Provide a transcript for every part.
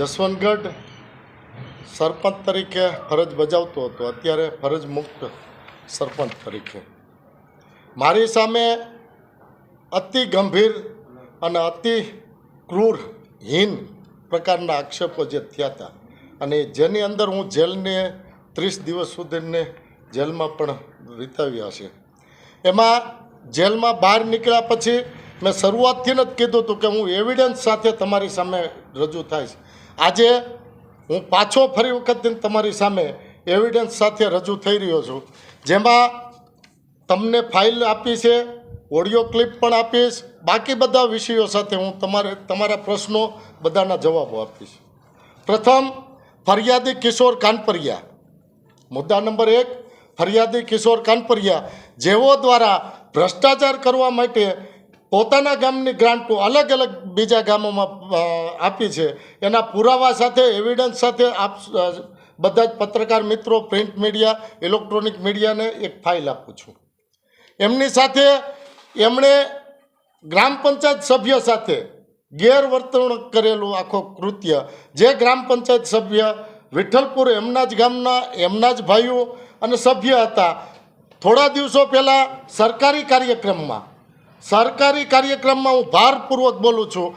જસવંતગઢ સરપંચ તરીકે ફરજ બજાવતો હતો, અત્યારે ફરજ મુક્ત સરપંચ તરીકે મારી સામે અતિ ગંભીર અને અતિ ક્રૂર હીન પ્રકારના આક્ષેપો જે થયા હતા અને જેની અંદર હું જેલને 30 દિવસ સુધીને જેલમાં પણ વિતાવ્યા છે. એમાં જેલમાં બહાર નીકળ્યા પછી મેં શરૂઆતથી જ કીધું હતું કે હું એવિડન્સ સાથે તમારી સામે રજૂ થઈશ. આજે હું પાછો ફરી વખત તમારી સામે એવિડન્સ સાથે રજૂ થઈ રહ્યો છું, જેમાં તમને ફાઇલ આપી છે, ઓડિયો ક્લિપ પણ આપીશ, બાકી બધા વિષયો સાથે હું તમારા પ્રશ્નો બધાના જવાબો આપીશ. પ્રથમ, ફરિયાદી કિશોર કાનપરિયા. મુદ્દા નંબર 1, ફરિયાદી કિશોર કાનપરિયા જેઓ દ્વારા ભ્રષ્ટાચાર કરવા માટે પોતાના ગામની ગ્રાન્ટો અલગ અલગ બીજા ગામોમાં આપી છે, એના પુરાવા સાથે એવિડન્સ સાથે આપ બધા જ પત્રકાર મિત્રો, પ્રિન્ટ મીડિયા, ઇલેક્ટ્રોનિક મીડિયાને એક ફાઇલ આપું છું. એમની સાથે એમણે ગ્રામ પંચાયત સભ્ય સાથે ગેરવર્તણૂક કરેલું આખો કૃત્ય, જે ગ્રામ પંચાયત સભ્ય વિઠ્ઠલપુર એમના જ ગામના એમના જ ભાઈઓ અને સભ્ય હતા. થોડા દિવસો પહેલાં સરકારી કાર્યક્રમમાં હું ભારપૂર્વક બોલું છું,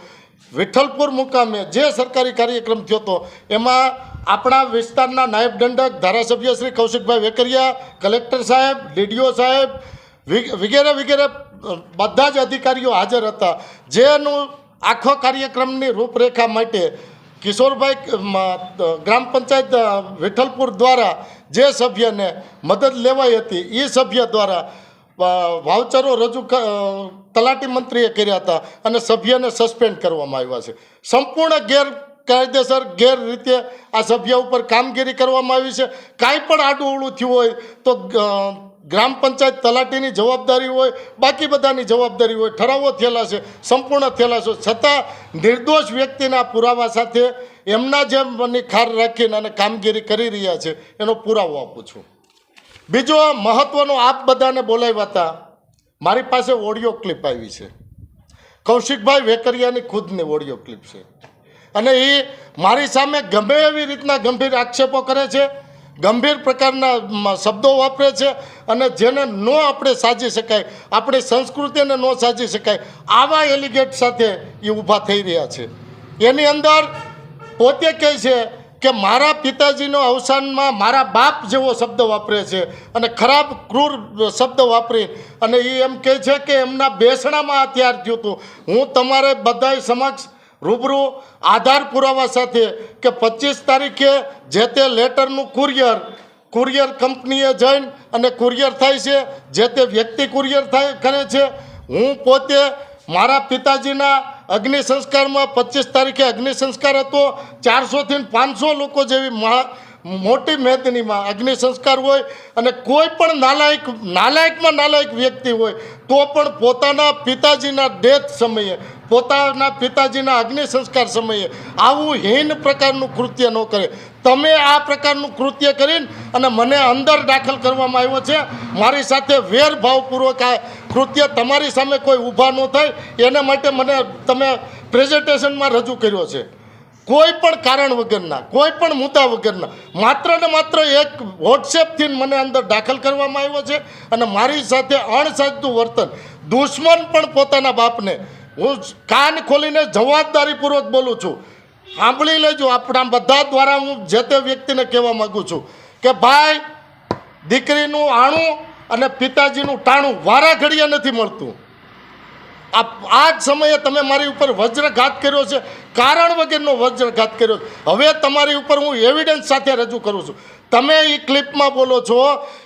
વિઠ્ઠલપુર મુકામે જે સરકારી કાર્યક્રમ થયો હતો એમાં આપણા વિસ્તારના નાયબ દંડક ધારાસભ્ય શ્રી કૌશિકભાઈ વેકરિયા, કલેક્ટર સાહેબ, ડીડીઓ સાહેબ વગેરે વગેરે બધા જ અધિકારીઓ હાજર હતા. જેનું આખો કાર્યક્રમની રૂપરેખા માટે કિશોરભાઈ ગ્રામ પંચાયત વિઠ્ઠલપુર દ્વારા જે સભ્યને મદદ લેવાઈ હતી એ સભ્ય દ્વારા વાઉચરો રજૂ તલાટી મંત્રીએ કર્યા હતા અને સભ્યને સસ્પેન્ડ કરવામાં આવ્યા છે. સંપૂર્ણ ગેરકાયદેસર રીતે આ સભ્ય ઉપર કામગીરી કરવામાં આવી છે. કાંઈ પણ આડું અવળું થયું હોય તો ગ્રામ પંચાયત તલાટીની જવાબદારી હોય, બાકી બધાની જવાબદારી હોય. ઠરાવો થયેલા છે, સંપૂર્ણ થયેલા છે, છતાં નિર્દોષ વ્યક્તિના પુરાવા સાથે એમના જેમની ખાર રાખીને અને કામગીરી કરી રહ્યા છે એનો પુરાવો આપું છું. બીજો મહત્ત્વનો, આપ બધાને બોલાવ્યા હતા, મારી પાસે ઓડિયો ક્લિપ આવી છે, કૌશિકભાઈ વેકરિયાની ખુદની ઓડિયો ક્લિપ છે અને એ મારી સામે ગમે એવી રીતના ગંભીર આક્ષેપો કરે છે, ગંભીર પ્રકારના શબ્દો વાપરે છે અને જેને ન આપણે સાજી શકાય, આપણી સંસ્કૃતિને ન સાજી શકાય, આવા એલિગેટ સાથે એ ઊભા થઈ રહ્યા છે. એની અંદર પોતે કહે છે કે મારા પિતાજીનો અવસાનમાં મારા બાપ જેવો શબ્દ વાપરે છે અને ખરાબ ક્રૂર શબ્દ વાપરી અને એ એમ કહે છે કે એમના બેસણામાં આ તૈયાર થયું હતું. હું તમારે બધાય સમક્ષ રૂબરૂ આધાર પુરાવા સાથે કે 25 તારીખે જે તે લેટરનું કુરિયર કંપનીએ જઈને અને કુરિયર થાય છે, જે તે વ્યક્તિ કુરિયર કરે છે. હું પોતે મારા પિતાજીના અગ્નિ સંસ્કારમાં 25 તારીખે અગ્નિ સંસ્કાર હતો, 400 થી 500 લોકો જેવી મોટી મેદનીમાં અગ્નિ સંસ્કાર હોય અને કોઈ પણ નાલાયકમાં નાલાયક વ્યક્તિ હોય તો પણ પોતાના પિતાજીના ડેથ સમયે, પોતાના પિતાજીના અગ્નિ સંસ્કાર સમયે આવું હીન પ્રકારનું કૃત્ય ન કરે. તમે આ પ્રકારનું કૃત્ય કરીને અને મને અંદર દાખલ કરવામાં આવ્યો છે. મારી સાથે વેરભાવપૂર્વક આ કૃત્ય તમારી સામે કોઈ ઊભા ન થાય એના માટે મને તમે પ્રેઝન્ટેશનમાં રજૂ કર્યો છે. કોઈ પણ કારણ વગરના, કોઈ પણ મુદ્દા વગરના, માત્ર ને માત્ર એક વોટ્સએપથી મને અંદર દાખલ કરવામાં આવ્યો છે અને મારી સાથે અણસાજતું વર્તન. દુશ્મન પણ પોતાના બાપને, હું કાન ખોલીને જવાબદારીપૂર્વક બોલું છું, સાંભળી લેજો. આપણા બધા દ્વારા હું જે તે વ્યક્તિને કહેવા માગું છું કે ભાઈ, દીકરીનું આણું અને પિતાજીનું ટાણું વારા ઘડીએ નથી મળતું. આ જ સમયે તમે મારી ઉપર વજ્રઘાત કર્યો છે, કારણ વગરનો વજ્રઘાત કર્યો. હવે તમારી ઉપર હું એવિડન્સ સાથે રજૂ કરું છું. તમે એ ક્લિપમાં બોલો છો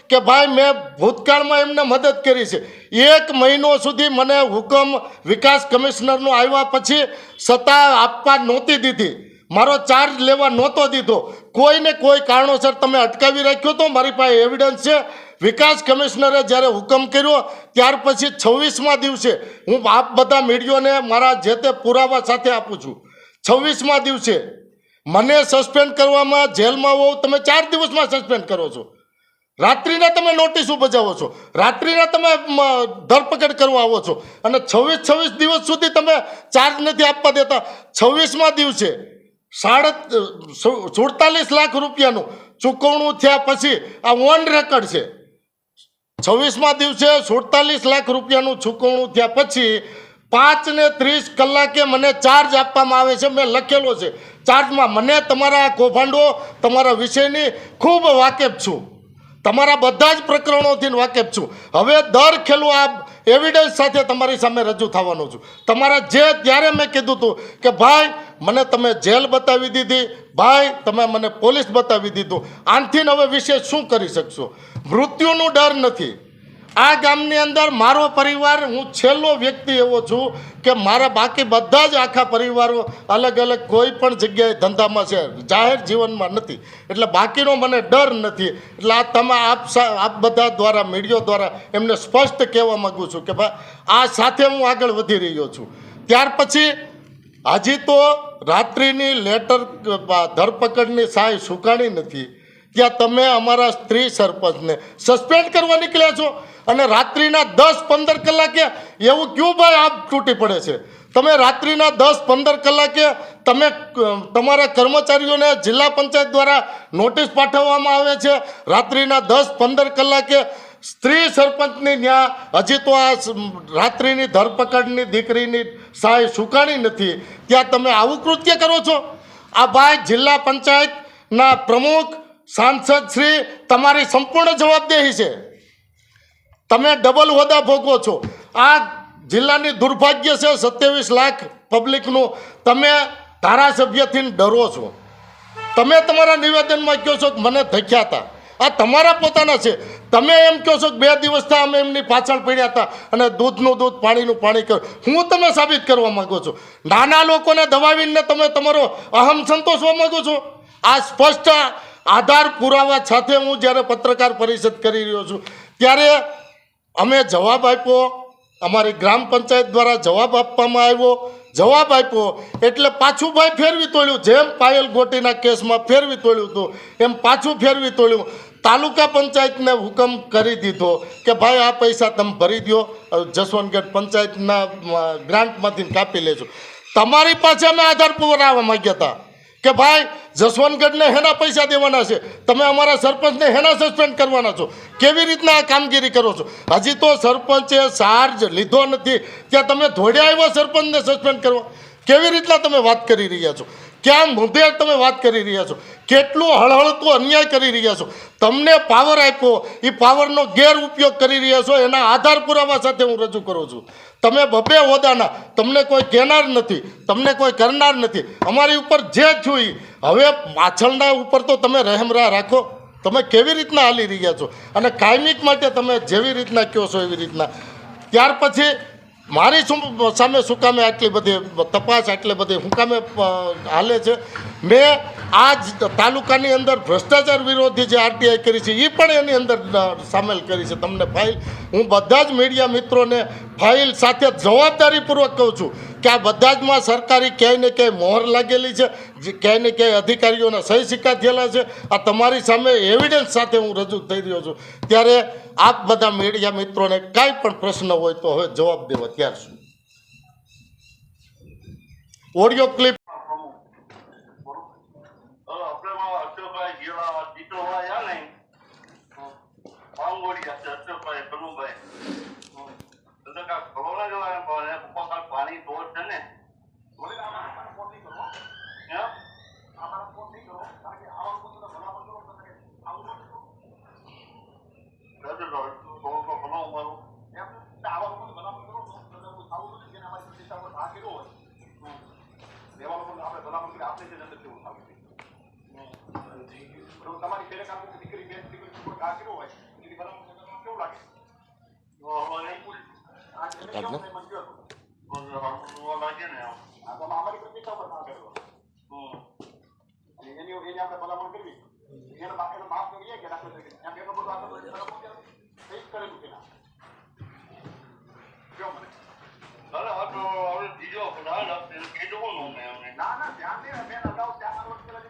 કે ભાઈ મેં ભૂતકાળમાં એમને મદદ કરી છે. 1 મહિનો સુધી મને હુકમ વિકાસ કમિશનરનો આવ્યા પછી સત્તા આપવા નહોતી દીધી, મારો ચાર્જ લેવા નહોતો દીધો. કોઈને કોઈ કારણોસર તમે અટકાવી રાખ્યો તો. મારી પાસે એવિડન્સ છે. વિકાસ કમિશનરે જ્યારે હુકમ કર્યો ત્યાર પછી 26મા દિવસે હું આપ બધા મીડિયોને મારા જે તે પુરાવા સાથે આપું છું. 26મા દિવસે મને સસ્પેન્ડ કરવામાં, જેલમાં હોવ તમે 4 દિવસમાં સસ્પેન્ડ કરો છો. રાત્રિના તમે નોટિસો બજાવો છો, રાત્રિના તમે ધરપકડ કરવા આવો છો અને 26 દિવસ સુધી તમે ચાર્જ નથી આપવા દેતા. 26મા દિવસે સુડતાલીસ લાખ રૂપિયાનું ચૂકવણું થયા પછી આ ઓન રેકર્ડ છે. 26મા દિવસે 47 લાખ રૂપિયાનું ચૂકવણું થયા પછી 5:30 કલાકે મને ચાર્જ આપવામાં આવે છે. મેં લખેલો છે ચાર્જમાં. મને તમારા કૌભાંડો, તમારા વિષયની ખૂબ વાકેફ છું, તમારા બધા જ પ્રકરણોથી વાકેફ છું. હવે દર ખેલું આ એવિડન્સ સાથે તમારી સામે રજૂ થવાનું છું. તમારા જે ત્યારે મેં કીધું હતું કે ભાઈ મને તમે જેલ બતાવી દીધી, ભાઈ તમે મને પોલીસ બતાવી દીધું, આનથી હવે વિશેષ શું કરી શકશો? મૃત્યુનો ડર નથી. આ ગામની અંદર મારો પરિવાર, હું છેલ્લો વ્યક્તિ એવો છું કે મારા બાકી બધા જ આખા પરિવારો અલગ અલગ કોઈ પણ જગ્યાએ ધંધામાં છે, જાહેર જીવનમાં નથી, એટલે બાકીનો મને ડર નથી. એટલે આ તમે આપ બધા દ્વારા, મીડિયા દ્વારા એમને સ્પષ્ટ કહેવા માગું છું કે ભાઈ આ સાથે હું આગળ વધી રહ્યો છું. ત્યાર પછી હજી તો રાત્રિની લેટર ધરપકડની સહાય સુકાણી નથી, ત્યાં તમે અમારા સ્ત્રી સરપંચને સસ્પેન્ડ કરવા નીકળ્યા છો અને રાત્રિના 10-15 કલાકે એવું ક્યું ભાઈ આપ તૂટી પડે છે? તમે રાત્રિના 10-15 કલાકે તમે તમારા કર્મચારીઓને જિલ્લા પંચાયત દ્વારા નોટિસ પાઠવવામાં આવે છે. રાત્રિના 10-15 કલાકે સ્ત્રી સરપંચની ત્યાં હજી તો આ રાત્રિની ધરપકડની દીકરીની સહાય સુકાણી નથી, ત્યાં તમે આવું કૃત્ય કરો છો? આ ભાઈ જિલ્લા પંચાયતના પ્રમુખ, સાંસદ શ્રી, તમારી સંપૂર્ણ જવાબદેહી છે. તમે ડબલ હોદ્દા ભોગવો છો. આ જિલ્લાની દુર્ભાગ્ય છે 27 લાખ પબ્લિકનું. તમે ધારાસભ્યથી ડરો છો. તમે તમારા નિવેદનમાં કહો છો કે મને ધક્યા હતા. આ તમારા પોતાના છે. તમે એમ કહો છો કે 2 દિવસથી અમે એમની પાછળ પડ્યા હતા અને દૂધનું દૂધ, પાણીનું પાણી કરો. હું તમે સાબિત કરવા માગો છો? નાના લોકોને દબાવીને તમે તમારો અહમ સંતોષવા માગો છો? આ સ્પષ્ટ આધાર પુરાવા સાથે હું જ્યારે પત્રકાર પરિષદ કરી રહ્યો છું ત્યારે અમે જવાબ આપ્યો, અમારી ગ્રામ પંચાયત દ્વારા જવાબ આપવામાં આવ્યો. જવાબ આપ્યો એટલે પાછું ભાઈ ફેરવી તોડ્યું. જેમ પાયલ ગોટીના કેસમાં ફેરવી તોડ્યું હતું એમ પાછું ફેરવી તોડ્યું. તાલુકા પંચાયતને હુકમ કરી દીધો કે ભાઈ આ પૈસા તમે ભરી દો, જસવંતગઢ પંચાયતના ગ્રાન્ટમાંથી કાપી લેજો. તમારી પાસે અમે આધાર પુરાવા માંગ્યા હતા કે ભાઈ જસવંતગઢને હેના પૈસા દેવાના છે, તમે અમારા સરપંચને હેના સસ્પેન્ડ કરવાના છો? કેવી રીતના આ કામગીરી કરો છો? હજી તો સરપંચે ચાર્જ લીધો નથી ત્યાં તમે ધોડ્યા આવ્યા સરપંચને સસ્પેન્ડ કરવા? કેવી રીતના તમે વાત કરી રહ્યા છો? ક્યાં મુદ્દે તમે વાત કરી રહ્યા છો? કેટલું હળહળતું અન્યાય કરી રહ્યા છો? તમને પાવર આપ્યો, એ પાવરનો ગેરઉપયોગ કરી રહ્યા છો. એના આધાર પુરાવા સાથે હું રજૂ કરું છું. તમે બબે હોદાના, તમને કોઈ કહેનાર નથી, તમને કોઈ કરનાર નથી. અમારી ઉપર જે થયું હવે પાછળના ઉપર તો તમે રહેમરા રાખો. તમે કેવી રીતના હાલી રહ્યા છો અને કાયમિક માટે તમે જેવી રીતના કહો છો એવી રીતના. ત્યાર પછી મારી સામે શું કામે આટલી બધી તપાસ, આટલી બધી શું કામે હાલે છે? મેં આ જ તાલુકાની અંદર ભ્રષ્ટાચાર વિરોધી જે આરટીઆઈ કરી છે એ પણ એની અંદર સામેલ કરી છે. તમને ફાઇલ હું બધા જ મીડિયા મિત્રોને ફાઇલ સાથે જવાબદારીપૂર્વક કહું છું કે આ બધા જમાં સરકારી ક્યાંય ને ક્યાંય મોહર લાગેલી છે, ક્યાંય ને ક્યાંય અધિકારીઓના સહી સિક્કા થયેલા છે. આ તમારી સામે એવિડન્સ સાથે હું રજૂ થઈ રહ્યો છું. ત્યારે આપ બધા મીડિયા મિત્રોને કાંઈ પણ પ્રશ્ન હોય તો હવે જવાબ દેવા ત્યાર છું. ઓડિયો ક્લિપ પાણી તો છે ને તમારી પેલે કામ દીકરી બે દીકરી ઘા કર્યો હોય એની ભલામણ કેવું લાગે? લાગે ને અમારી પ્રતિષ્ઠા પર ના કર્યો એની આપણે ભલામણ કરવી, એને માફ કરીએ કે દાખલ તરીકે એમ એટલો બધો આગળ કરેલું કે ના કેવો મને બીજો ના ના ધ્યાન દે મેં અગાઉ 4 વર્ષ પહેલા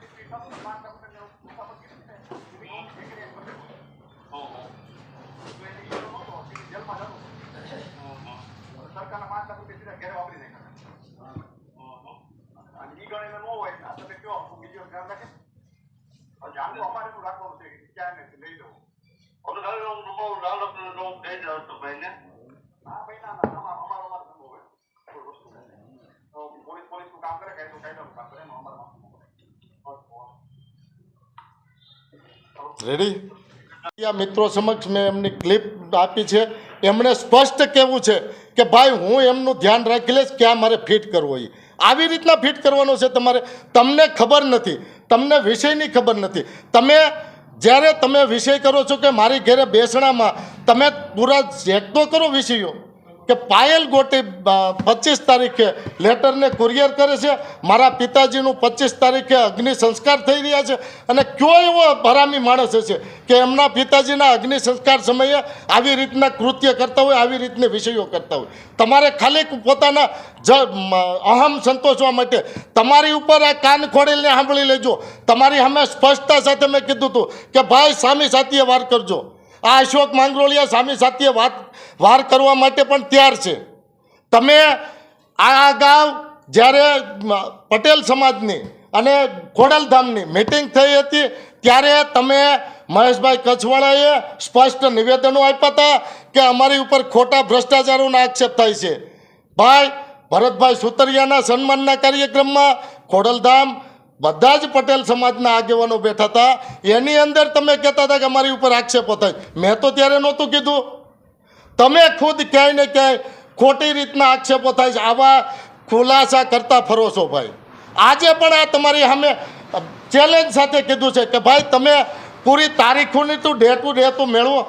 જેલમાં જવું રેડી આ મિત્રો સમક્ષ મેં એમની ક્લિપ આપી છે. એમણે સ્પષ્ટ કહેવું છે કે ભાઈ હું એમનું ધ્યાન રાખી લઈશ ક્યાં મારે ફિટ કરવો એ. આવી રીતના ફિટ કરવાનો છે તમારે. તમને ખબર નથી, તમને વિષયની ખબર નથી. જ્યારે તમે વિષય કરો છો કે મારી ઘરે બેસણામાં તમે પૂરા ચેક તો કરો વિષયો કે પાયલ ગોટી 25 તારીખે લેટરને કુરિયર કરે છે, મારા પિતાજીનું 25 તારીખે અગ્નિ સંસ્કાર થઈ રહ્યા છે, અને કયો એવો હરામી માણસ હશે કે એમના પિતાજીના અગ્નિ સંસ્કાર સમયે આવી રીતના કૃત્ય કરતા હોય, આવી રીતની વિષયો કરતા હોય. તમારે ખાલી પોતાના અહમ સંતોષવા માટે તમારી ઉપર આ કાન ખોડીને સાંભળી લેજો. તમારી સામે સ્પષ્ટતા સાથે મેં કીધું હતું કે ભાઈ સામી સાથીએ વાર કરજો. આ અશોક માંગરોળિયા સામી સાથીએ વાર કરવા માટે પણ તૈયાર છે. તમે આ અગાઉ જ્યારે પટેલ સમાજની અને ખોડલધામની મિટિંગ થઈ હતી ત્યારે તમે મહેશભાઈ કચ્છવાળાએ સ્પષ્ટ નિવેદનો આપ્યા હતા કે અમારી ઉપર ખોટા ભ્રષ્ટાચારોના આક્ષેપ થાય છે. ભાઈ ભરતભાઈ સુતરિયાના સન્માનના કાર્યક્રમમાં ખોડલધામ બધા જ પટેલ સમાજના આગેવાનો બેઠા હતા. એની અંદર તમે કહેતા હતા કે અમારી ઉપર આક્ષેપો થાય. મેં તો ત્યારે નહોતું કીધું. તમે ખુદ ક્યાંય ને ક્યાંય ખોટી રીતના આક્ષેપો થાય છે. આવા ખુલાસા કરતા ફરો છો ભાઈ. આજે પણ આ તમારી સામે ચેલેન્જ સાથે કીધું છે કે ભાઈ તમે પૂરી તારીખોની તો ડે ટુ ડે તો મેળવો.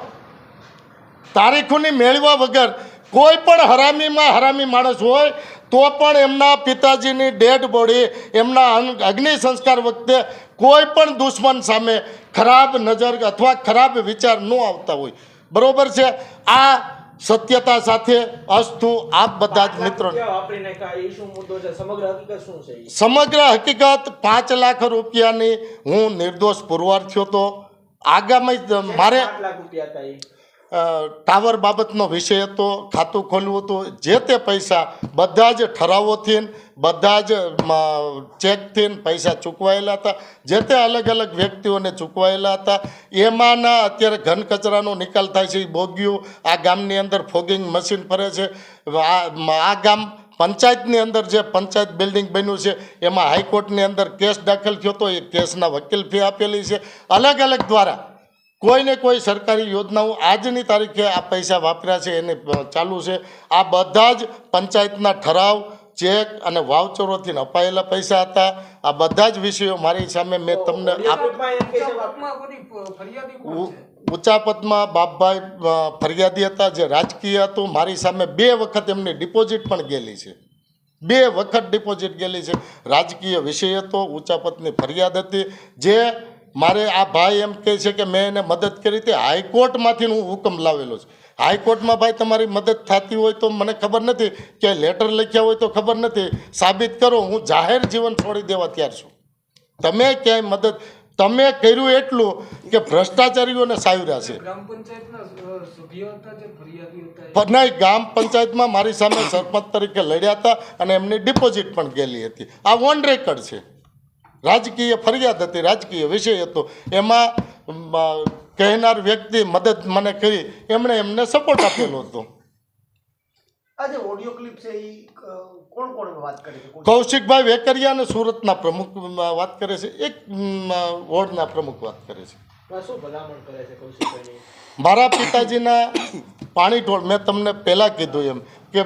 તારીખોની મેળવ્યા વગર કોઈ પણ હરામીમાં હરામી માણસ હોય તો પણ એમના પિતાજીની ડેડ બોડી એમના અગ્નિ સંસ્કાર વખતે કોઈ પણ દુશ્મન સામે ખરાબ નજર અથવા ખરાબ વિચાર ન આવતા હોય. બરોબર છે. આ સત્યતા સાથે અસ્તુ આપ બધા જ મિત્રો. સમગ્ર હકીકત 5 લાખ રૂપિયાની હું નિર્દોષ પુરવાર થયો હતો. આગામી મારે ટાવર બાબતનો વિષય હતો, ખાતું ખોલવું હતું. જે તે પૈસા બધા જ ઠરાવોથી બધા જ ચેકથી પૈસા ચૂકવાયેલા હતા. જે તે અલગ અલગ વ્યક્તિઓને ચૂકવાયેલા હતા. એમાંના અત્યારે ઘન કચરાનો નિકાલ થાય છે. એ બોગીઓ આ ગામની અંદર ફોગિંગ મશીન ફરે છે. આ ગામ પંચાયતની અંદર જે પંચાયત બિલ્ડિંગ બન્યું છે એમાં હાઈકોર્ટની અંદર કેસ દાખલ થયો હતો. એ કેસના વકીલ ફી આપેલી છે. અલગ અલગ દ્વારા કોઈને કોઈ સરકારી યોજનાઓ આજની તારીખે આ પૈસા વાપર્યા છે એને ચાલુ છે. આ બધા જ પંચાયતના ઠરાવ, ચેક અને વાઉચરોથી અપાયેલા પૈસા હતા. આ બધા જ વિષયો મારી સામે મેં તમને ઉચાપતમાં બાપભાઈ ફરિયાદી હતા જે રાજકીય હતું. મારી સામે 2 વખત એમની ડિપોઝિટ પણ ગયેલી છે. 2 વખત ડિપોઝિટ ગયેલી છે. રાજકીય વિષય હતો, ઉચાપતની ફરિયાદ હતી. જે મારે આ ભાઈ એમ કહે છે કે મેં એને મદદ કરી હતી. હાઈકોર્ટમાંથી હું હુકમ લાવેલો છું. હાઈકોર્ટમાં ભાઈ તમારી મદદ થતી હોય તો મને ખબર નથી, કે લેટર લખ્યા હોય તો ખબર નથી. સાબિત કરો. હું જાહેર જીવન છોડી દેવા તૈયાર છું. તમે ક્યાંય મદદ તમે કર્યું એટલું કે ભ્રષ્ટાચારીઓને સાવર્યા છે. નહીં, ગ્રામ પંચાયતમાં મારી સામે સરપંચ તરીકે લડ્યા હતા અને એમની ડિપોઝિટ પણ ગયેલી હતી. આ ઓન રેકર્ડ છે. રાજકીય ફરિયાદ હતી, રાજકીય વિષય હતો. એમાં કહેનાર વ્યક્તિ મદદ મને કરી, એમણે એમને સપોર્ટ આપેલો હતો. આજે ઓડિયો ક્લિપ છે એ કોણ વાત કરે છે? કૌશિકભાઈ વેકરિયા અને સુરતના પ્રમુખ વાત કરે છે. એક વોર્ડના પ્રમુખ વાત કરે છે. શું ભલામણ કરે છે કૌશિકભાઈ? મારા પિતાજીના પાણી ઢોળ મેં તમને પહેલાં કીધું એમ કે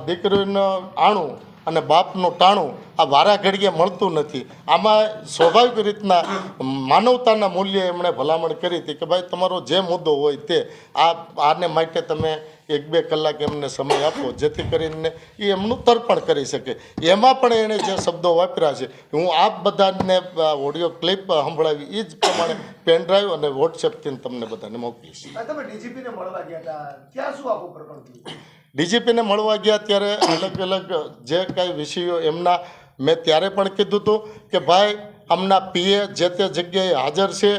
દીકરીનું આણું અને બાપનું ટાણું આ વારા ઘડીએ મળતું નથી. આમાં સ્વાભાવિક રીતના માનવતાના મૂલ્યે એમણે ભલામણ કરી હતી કે ભાઈ તમારો જે મુદ્દો હોય તે આને માટે તમે 1-2 કલાક એમને સમય આપો, જેથી કરીને એ એમનું તર્પણ કરી શકે. એમાં પણ એણે જે શબ્દો વાપર્યા છે હું આપ બધાને ઓડિયો ક્લિપ સંભળાવી એ જ પ્રમાણે પેનડ્રાઈવ અને વોટ્સએપથી તમને બધાને મોકલીશ. તમે ડીજીપીને મળવા ગયા હતા, ત્યાં શું આખું પ્રકરણ થયું? ડીજીપીને મળવા ગયા ત્યારે અલગ અલગ જે કાંઈ વિષયો એમના મેં ત્યારે પણ કીધું હતું કે ભાઈ આમના પીએ જે તે જગ્યાએ હાજર છે.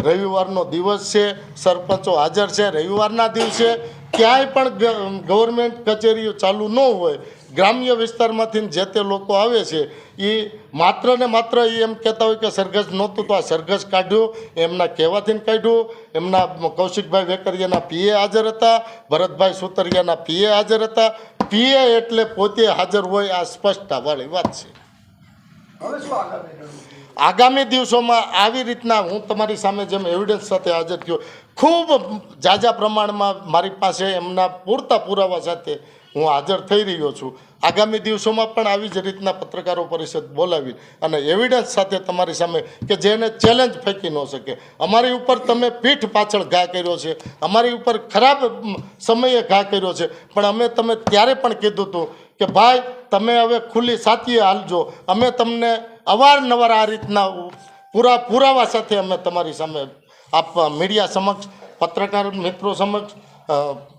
રવિવારનો દિવસ છે, સરપંચો હાજર છે. રવિવારના દિવસે ક્યાંય પણ ગવર્મેન્ટ કચેરીઓ ચાલુ ન હોય. ગ્રામ્ય વિસ્તારમાંથી જે તે લોકો આવે છે એ માત્ર ને માત્ર એ એમ કહેતા હોય કે સરઘસ નહોતું તો આ સરઘસ કાઢ્યું. એમના કહેવાથી કાઢ્યું. એમના કૌશિકભાઈ વેકરિયાના પીએ હાજર હતા, ભરતભાઈ સુતરિયાના પીએ હાજર હતા. પીએ એટલે પોતે હાજર હોય, આ સ્પષ્ટતાવાળી વાત છે. હવે શું આગામી? આગામી દિવસોમાં આવી રીતના હું તમારી સામે જેમ એવિડન્સ સાથે હાજર થયો, ખૂબ ઝાઝા પ્રમાણમાં મારી પાસે એમના પૂરતા પુરાવા સાથે હું હાજર થઈ રહ્યો છું. આગામી દિવસોમાં પણ આવી જ રીતના પત્રકારો પરિષદ બોલાવી અને એવિડન્સ સાથે તમારી સામે કે જેને ચેલેન્જ ફેંકી ન શકે. અમારી ઉપર તમે પીઠ પાછળ ઘા કર્યો છે, અમારી ઉપર ખરાબ સમયે ઘા કર્યો છે, પણ અમે તમે ત્યારે પણ કીધું હતું કે ભાઈ તમે હવે ખુલ્લી સાચીએ હાલજો. અમે તમને અવારનવાર આ રીતના પુરાવા સાથે અમે તમારી સામે મીડિયા સમક્ષ, પત્રકાર મિત્રો સમક્ષ,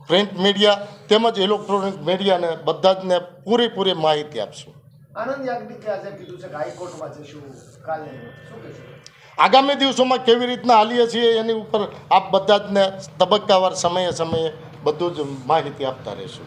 પ્રિન્ટ મીડિયા તેમજ ઇલેક્ટ્રોનિક મીડિયાને બધા જને પૂરેપૂરી માહિતી આપશું. આનંદ યાજ્ઞિકે આજે કીધું છે કે હાઈકોર્ટમાં જઈશું કાલે, શું કહેશો? આગામી દિવસોમાં કેવી રીતના હાલીએ છીએ એની ઉપર આપ બધા જને તબક્કાવાર સમયે બધું જ માહિતી આપતા રહીશું.